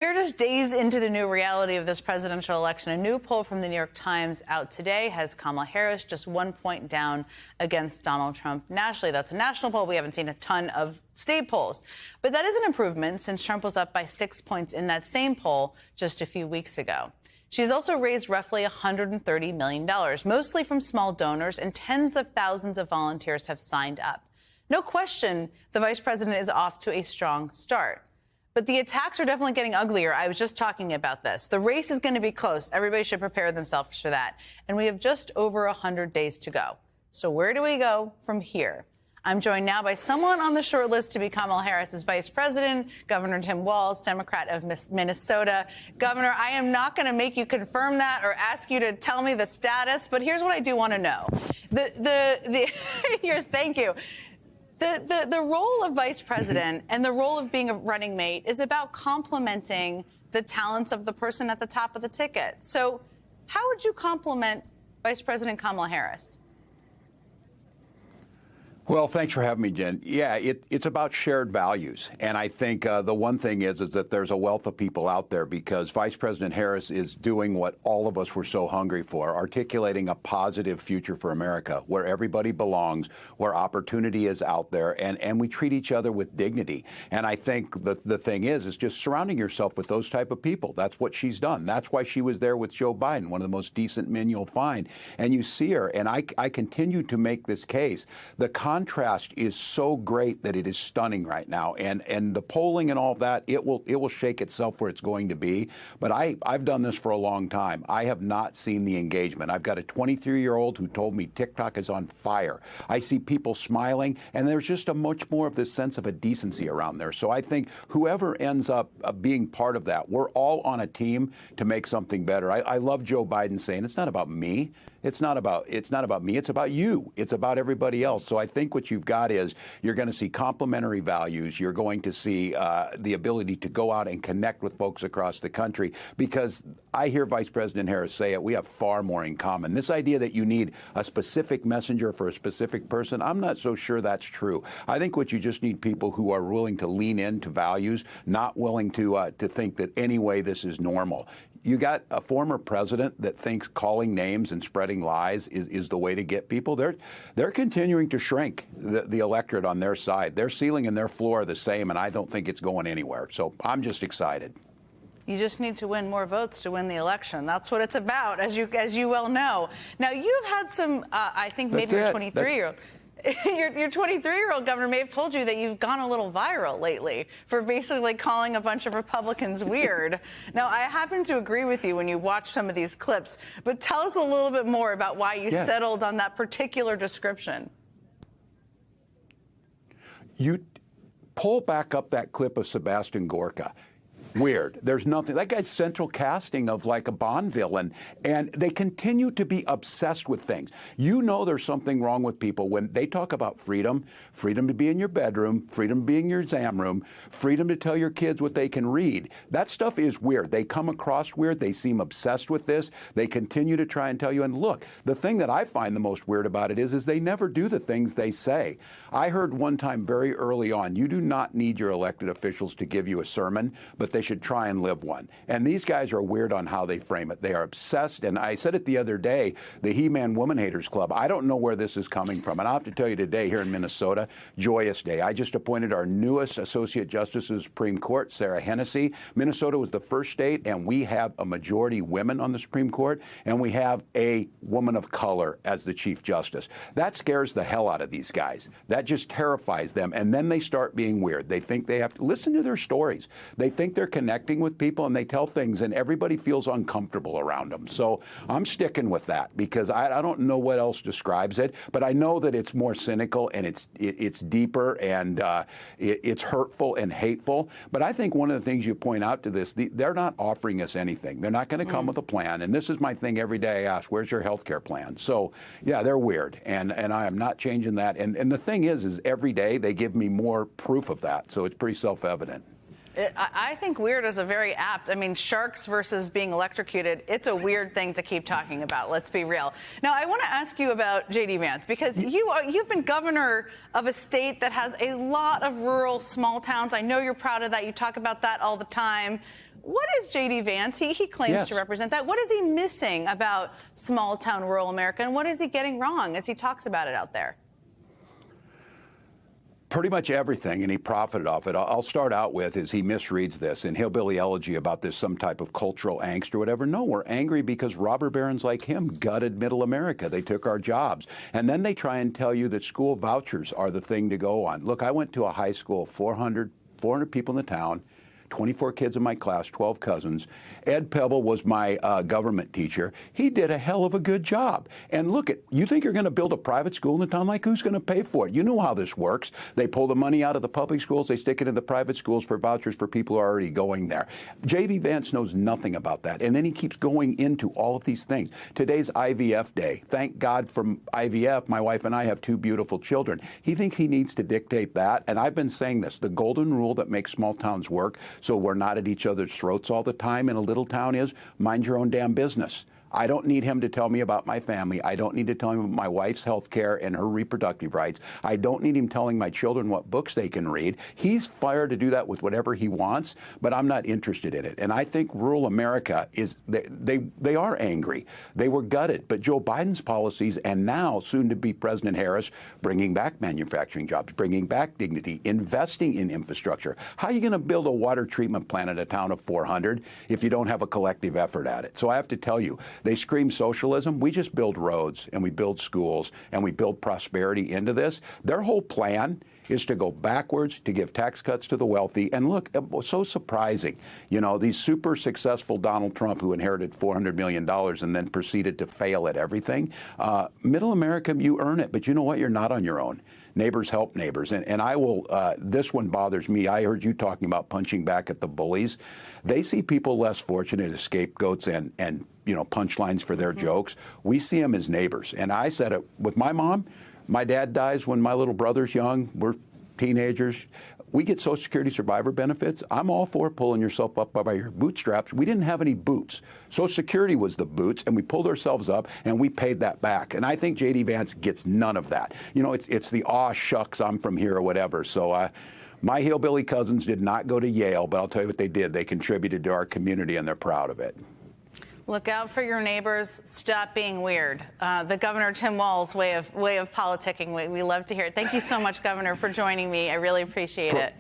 We're just days into the new reality of this presidential election. A new poll from the New York Times out today has Kamala Harris just 1 point down against Donald Trump nationally. That's a national poll. We haven't seen a ton of state polls. But that is an improvement since Trump was up by 6 points in that same poll just a few weeks ago. She's also raised roughly $130 million, mostly from small donors, and tens of thousands of volunteers have signed up. No question, the vice president is off to a strong start. But the attacks are definitely getting uglier. I was just talking about this. The race is going to be close. Everybody should prepare themselves for that. And we have just over 100 days to go. So where do we go from here? I'm joined now by someone on the short list to be Kamala Harris's vice president, Governor Tim Walz, Democrat of Minnesota. Governor, I am not going to make you confirm that or ask you to tell me the status, but here's what I do want to know. Thank you. The role of vice president and the role of being a running mate is about complementing the talents of the person at the top of the ticket. So how would you complement Vice President Kamala Harris? Well, thanks for having me, Jen. Yeah, it's about shared values. And I think the one thing is that there's a wealth of people out there because Vice President Harris is doing what all of us were so hungry for, articulating a positive future for America where everybody belongs, where opportunity is out there, and we treat each other with dignity. And I think the thing is just surrounding yourself with those type of people. That's what she's done. That's why she was there with Joe Biden, one of the most decent men you'll find. And you see her, and I continue to make this case. The contrast is so great that it is stunning right now, and the polling and all of that, it will shake itself where it's going to be. But I've done this for a long time. I have not seen the engagement. I've got a 23-year-old who told me TikTok is on fire. I see people smiling, and there's just a much more of this sense of a decency around there. So I think whoever ends up being part of that, we're all on a team to make something better. I love Joe Biden saying it's not about me. It's not about me. It's about you. It's about everybody else. So I think what you've got is you're going to see complementary values. You're going to see the ability to go out and connect with folks across the country, because I hear Vice President Harris say it. We have far more in common. This idea that you need a specific messenger for a specific person, I'm not so sure that's true. I think what you just need people who are willing to lean into values, not willing to think that anyway this is normal. You got a former president that thinks calling names and spreading lies is the way to get people. They're continuing to shrink the electorate on their side. Their ceiling and their floor are the same, and I don't think it's going anywhere. So I'm just excited. You just need to win more votes to win the election. That's what it's about, as you well know. Now, you've had some, I think maybe your 23-year-old. Your 23-year-old governor may have told you that you've gone a little viral lately for basically calling a bunch of Republicans weird. Now, I happen to agree with you when you watch some of these clips, but tell us a little bit more about why you settled on that particular description. You pull back up that clip of Sebastian Gorka. Weird. There's nothing. That guy's central casting of like a Bond villain, and they continue to be obsessed with things. You know there's something wrong with people when they talk about freedom, freedom to be in your bedroom, freedom to be in your exam room, freedom to tell your kids what they can read. That stuff is weird. They come across weird. They seem obsessed with this. They continue to try and tell you. And look, the thing that I find the most weird about it is they never do the things they say. I heard one time very early on, you do not need your elected officials to give you a sermon, but they should try and live one. And these guys are weird on how they frame it. They are obsessed. And I said it the other day, the He-Man Woman Haters Club, I don't know where this is coming from. And I'll have to tell you today here in Minnesota, joyous day. I just appointed our newest Associate Justice of the Supreme Court, Sarah Hennessy. Minnesota was the first state, and we have a majority women on the Supreme Court, and we have a woman of color as the Chief Justice. That scares the hell out of these guys. That just terrifies them. And then they start being weird. They think they have to listen to their stories. They think they're connecting with people, and they tell things, and everybody feels uncomfortable around them. So I'm sticking with that because I don't know what else describes it, but I know that it's more cynical and it's deeper and it's hurtful and hateful. But I think one of the things you point out to this, they're not offering us anything. They're not going to come with a plan. And this is my thing every day. I ask, where's your health care plan? So yeah, they're weird, and I am not changing that. And the thing is every day they give me more proof of that. So it's pretty self-evident. I think weird is a very apt. I mean, sharks versus being electrocuted. It's a weird thing to keep talking about. Let's be real. Now, I want to ask you about J.D. Vance, because you've been governor of a state that has a lot of rural small towns. I know you're proud of that. You talk about that all the time. What is J.D. Vance? He claims to represent that. What is he missing about small-town rural America, and what is he getting wrong as he talks about it out there? Pretty much everything, and he profited off it. I'll start out with is he misreads this and hillbilly elegy about this some type of cultural angst or whatever. No, we're angry because robber barons like him gutted middle America. They took our jobs. And then they try and tell you that school vouchers are the thing to go on. Look, I went to a high school, 400 people in the town, 24 kids in my class, 12 cousins. Ed Pebble was my government teacher. He did a hell of a good job. And look, you think you're going to build a private school in the town? Like, who's going to pay for it? You know how this works. They pull the money out of the public schools. They stick it in the private schools for vouchers for people who are already going there. J.D. Vance knows nothing about that. And then he keeps going into all of these things. Today's IVF day. Thank God for IVF. My wife and I have 2 beautiful children. He thinks he needs to dictate that. And I've been saying this, the golden rule that makes small towns work, so we're not at each other's throats all the time in a little town, is mind your own damn business. I don't need him to tell me about my family. I don't need to tell him about my wife's health care and her reproductive rights. I don't need him telling my children what books they can read. He's fired to do that with whatever he wants, but I'm not interested in it. And I think rural America is, they are angry. They were gutted. But Joe Biden's policies, and now soon to be President Harris, bringing back manufacturing jobs, bringing back dignity, investing in infrastructure. How are you going to build a water treatment plant in a town of 400 if you don't have a collective effort at it? So I have to tell you, they scream socialism. We just build roads and we build schools and we build prosperity into this. Their whole plan is to go backwards, to give tax cuts to the wealthy. And look, it was so surprising. You know, these super successful Donald Trump, who inherited $400 million and then proceeded to fail at everything. Middle America, you earn it, but you know what? You're not on your own. Neighbors help neighbors. And I will, this one bothers me. I heard you talking about punching back at the bullies. They see people less fortunate as scapegoats and you know, punchlines for their jokes. We see them as neighbors. And I said it with my mom. My dad dies when my little brother's young. We're teenagers. We get Social Security survivor benefits. I'm all for pulling yourself up by your bootstraps. We didn't have any boots. Social Security was the boots, and we pulled ourselves up, and we paid that back. And I think J.D. Vance gets none of that. You know, it's the aw shucks, I'm from here or whatever. So my hillbilly cousins did not go to Yale, but I'll tell you what they did. They contributed to our community, and they're proud of it. Look out for your neighbors. Stop being weird. The Governor Tim Walz way of politicking. We love to hear it. Thank you so much, Governor, for joining me. I really appreciate it.